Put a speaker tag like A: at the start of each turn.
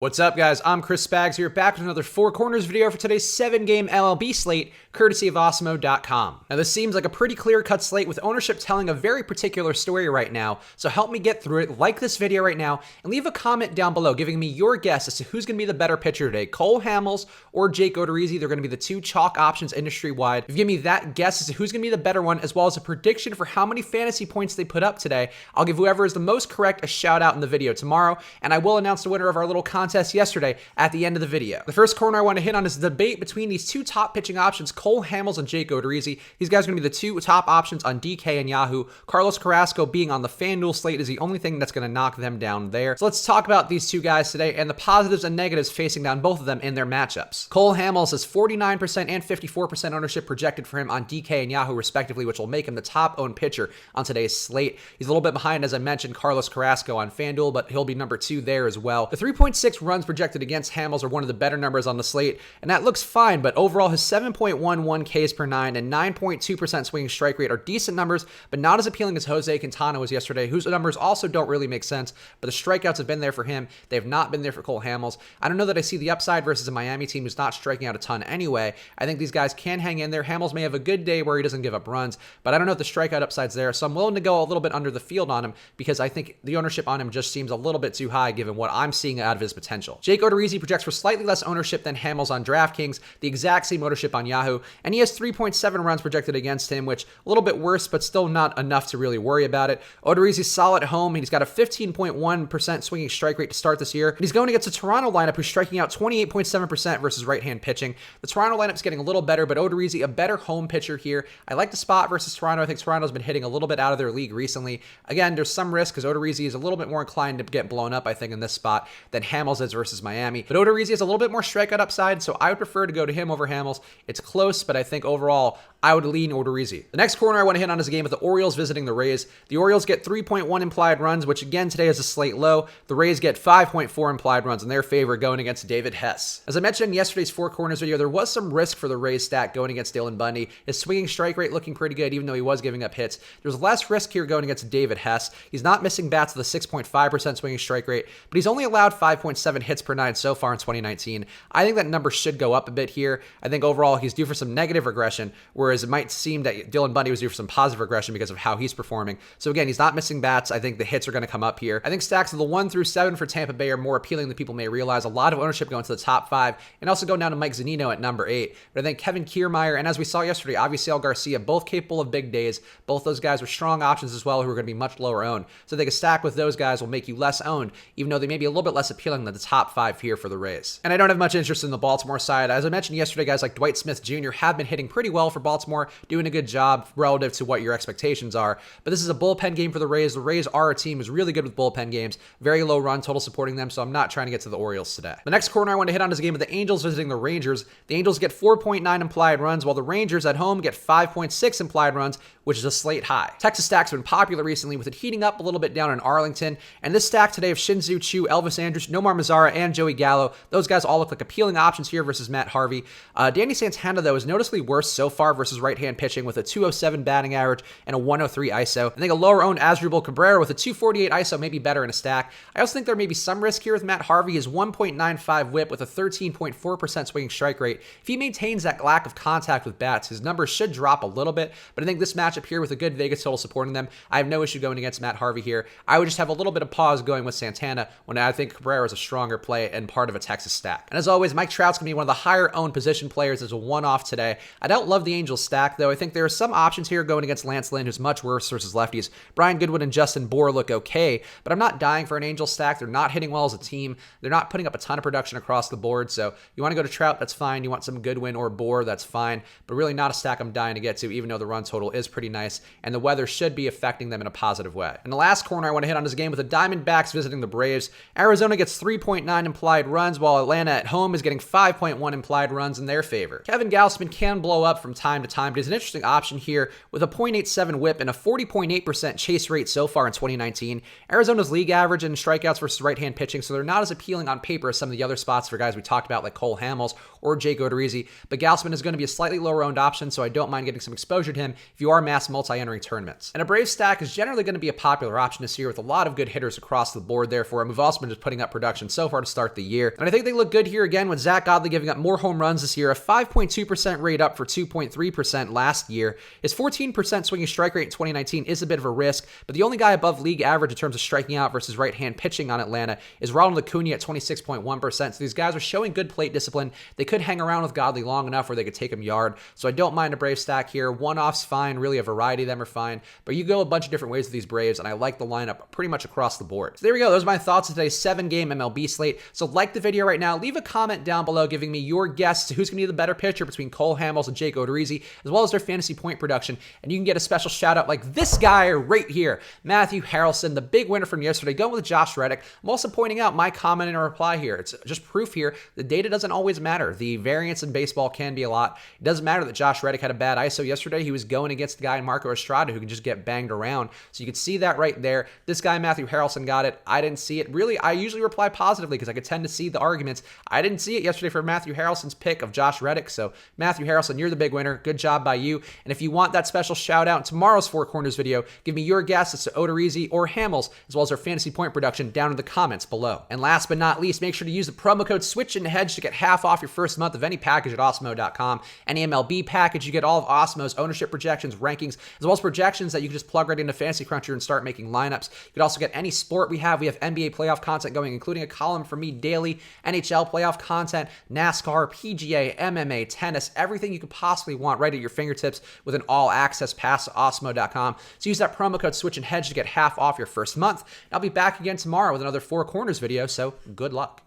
A: What's up, guys? I'm Chris Spags here, back with another Four Corners video for today's 7-game MLB slate, courtesy of Awesemo.com. Now, this seems like a pretty clear-cut slate with ownership telling a very particular story right now, so help me get through it. Like this video right now, and leave a comment down below giving me your guess as to who's going to be the better pitcher today, Cole Hamels or Jake Odorizzi. They're going to be the two chalk options industry-wide. If you give me that guess as to who's going to be the better one, as well as a prediction for how many fantasy points they put up today, I'll give whoever is the most correct a shout-out in the video tomorrow, and I will announce the winner of our little contest yesterday at the end of the video. The first corner I want to hit on is the debate between these two top pitching options, Cole Hamels and Jake Odorizzi. These guys are going to be the two top options on DK and Yahoo. Carlos Carrasco being on the FanDuel slate is the only thing that's going to knock them down there. So let's talk about these two guys today and the positives and negatives facing down both of them in their matchups. Cole Hamels has 49% and 54% ownership projected for him on DK and Yahoo respectively, which will make him the top owned pitcher on today's slate. He's a little bit behind, as I mentioned, Carlos Carrasco on FanDuel, but he'll be number 2 there as well. The 3.6 runs projected against Hamels are one of the better numbers on the slate, and that looks fine, but overall his 7.11 Ks per 9 and 9.2% swinging strike rate are decent numbers, but not as appealing as Jose Quintana was yesterday, whose numbers also don't really make sense, but the strikeouts have been there for him. They have not been there for Cole Hamels. I don't know that I see the upside versus a Miami team who's not striking out a ton anyway. I think these guys can hang in there. Hamels may have a good day where he doesn't give up runs, but I don't know if the strikeout upside's there, so I'm willing to go a little bit under the field on him because I think the ownership on him just seems a little bit too high given what I'm seeing out of his potential. Jake Odorizzi projects for slightly less ownership than Hamels on DraftKings, the exact same ownership on Yahoo, and he has 3.7 runs projected against him, which a little bit worse, but still not enough to really worry about it. Odorizzi's solid at home. He's got a 15.1% swinging strike rate to start this year, and he's going against a Toronto lineup who's striking out 28.7% versus right-hand pitching. The Toronto lineup's getting a little better, but Odorizzi a better home pitcher here. I like the spot versus Toronto. I think Toronto's been hitting a little bit out of their league recently. Again, there's some risk because Odorizzi is a little bit more inclined to get blown up, I think, in this spot than Hamels is versus Miami. But Odorizzi has a little bit more strikeout upside, so I would prefer to go to him over Hamels. It's close, but I think overall I would lean Odorizzi. The next corner I want to hit on is a game with the Orioles visiting the Rays. The Orioles get 3.1 implied runs, which again today is a slate low. The Rays get 5.4 implied runs in their favor going against David Hess. As I mentioned in yesterday's Four Corners video, there was some risk for the Rays stack going against Dylan Bundy. His swinging strike rate looking pretty good, even though he was giving up hits. There's less risk here going against David Hess. He's not missing bats with a 6.5% swinging strike rate, but he's only allowed 5.7 hits per 9 so far in 2019. I think that number should go up a bit here. I think overall he's due for some negative regression, whereas it might seem that Dylan Bundy was due for some positive regression because of how he's performing. So again, he's not missing bats. I think the hits are going to come up here. I think stacks of the 1 through 7 for Tampa Bay are more appealing than people may realize. A lot of ownership going to the top 5 and also going down to Mike Zunino at number 8. But I think Kevin Kiermaier and, as we saw yesterday, Avisail Garcia, both capable of big days. Both those guys are strong options as well who are going to be much lower owned. So I think a stack with those guys will make you less owned, even though they may be a little bit less appealing than the top 5 here for the Rays. And I don't have much interest in the Baltimore side. As I mentioned yesterday, guys like Dwight Smith Jr. have been hitting pretty well for Baltimore, doing a good job relative to what your expectations are. But this is a bullpen game for the Rays. The Rays are a team who's really good with bullpen games. Very low run total supporting them, so I'm not trying to get to the Orioles today. The next corner I want to hit on is a game of the Angels visiting the Rangers. The Angels get 4.9 implied runs, while the Rangers at home get 5.6 implied runs, which is a slate high. Texas stacks have been popular recently, with it heating up a little bit down in Arlington, and this stack today of Shin-Soo Choo, Elvis Andrus, Nomar Mazara, and Joey Gallo, those guys all look like appealing options here versus Matt Harvey. Danny Santana, though, is noticeably worse so far versus right-hand pitching with a 207 batting average and a 103 ISO. I think a lower-owned Asdrubal Cabrera with a 248 ISO may be better in a stack. I also think there may be some risk here with Matt Harvey. His 1.95 whip with a 13.4% swinging strike rate. If he maintains that lack of contact with bats, his numbers should drop a little bit, but I think this matchup here with a good Vegas total supporting them, I have no issue going against Matt Harvey here. I would just have a little bit of pause going with Santana when I think Cabrera is a stronger play and part of a Texas stack. And as always, Mike Trout's going to be one of the higher-owned position players as a one-off today. I don't love the Angels stack, though. I think there are some options here going against Lance Lynn, who's much worse versus lefties. Brian Goodwin and Justin Bour look okay, but I'm not dying for an Angels stack. They're not hitting well as a team. They're not putting up a ton of production across the board, so you want to go to Trout, that's fine. You want some Goodwin or Bour, that's fine, but really not a stack I'm dying to get to, even though the run total is pretty nice, and the weather should be affecting them in a positive way. And the last corner I want to hit on is a game with the Diamondbacks visiting the Braves. Arizona gets 3.9 implied runs, while Atlanta at home is getting 5.1 implied runs in their favor. Kevin Gausman can blow up from time to time, but he's an interesting option here with a 0.87 whip and a 40.8% chase rate so far in 2019. Arizona's league average in strikeouts versus right-hand pitching, so they're not as appealing on paper as some of the other spots for guys we talked about like Cole Hamels or Jake Odorizzi, but Gausman is going to be a slightly lower owned option, so I don't mind getting some exposure to him if you are mass multi-entering tournaments. And a Braves stack is generally going to be a popular option this year with a lot of good hitters across the board there for him, who've also been just putting up production production so far to start the year. And I think they look good here again with Zach Godley giving up more home runs this year, a 5.2% rate up for 2.3% last year. His 14% swinging strike rate in 2019 is a bit of a risk, but the only guy above league average in terms of striking out versus right-hand pitching on Atlanta is Ronald Acuna at 26.1%. So these guys are showing good plate discipline. They could hang around with Godley long enough where they could take him yard. So I don't mind a Brave stack here. One-off's fine. Really, a variety of them are fine. But you go a bunch of different ways with these Braves, and I like the lineup pretty much across the board. So there we go. Those are my thoughts on today's 7-game MLB slate. So like the video right now. Leave a comment down below giving me your guess to who's going to be the better pitcher between Cole Hamels and Jake Odorizzi, as well as their fantasy point production. And you can get a special shout out like this guy right here, Matthew Harrelson, the big winner from yesterday, going with Josh Reddick. I'm also pointing out my comment in a reply here. It's just proof here. The data doesn't always matter. The variance in baseball can be a lot. It doesn't matter that Josh Reddick had a bad ISO yesterday. He was going against the guy Marco Estrada who can just get banged around. So you can see that right there. This guy, Matthew Harrelson, got it. I didn't see it. Really, I usually reply positively because I could tend to see the arguments. I didn't see it yesterday for Matthew Harrelson's pick of Josh Reddick. So Matthew Harrelson, you're the big winner. Good job by you. And if you want that special shout out in tomorrow's Four Corners video, give me your guess as to Odorizzi or Hamels, as well as their fantasy point production down in the comments below. And last but not least, make sure to use the promo code SWITCHANDHEDGE to get half off your first month of any package at Awesemo.com. Any MLB package, you get all of Awesemo's ownership projections, rankings, as well as projections that you can just plug right into Fantasy Cruncher and start making lineups. You could also get any sport we have. We have NBA playoff content going, including a column from me daily, NHL playoff content, NASCAR, PGA, MMA, tennis, everything you could possibly want right at your fingertips with an all-access pass to Awesemo.com. So use that promo code SWITCHANDHEDGE to get half off your first month. And I'll be back again tomorrow with another Four Corners video, so good luck.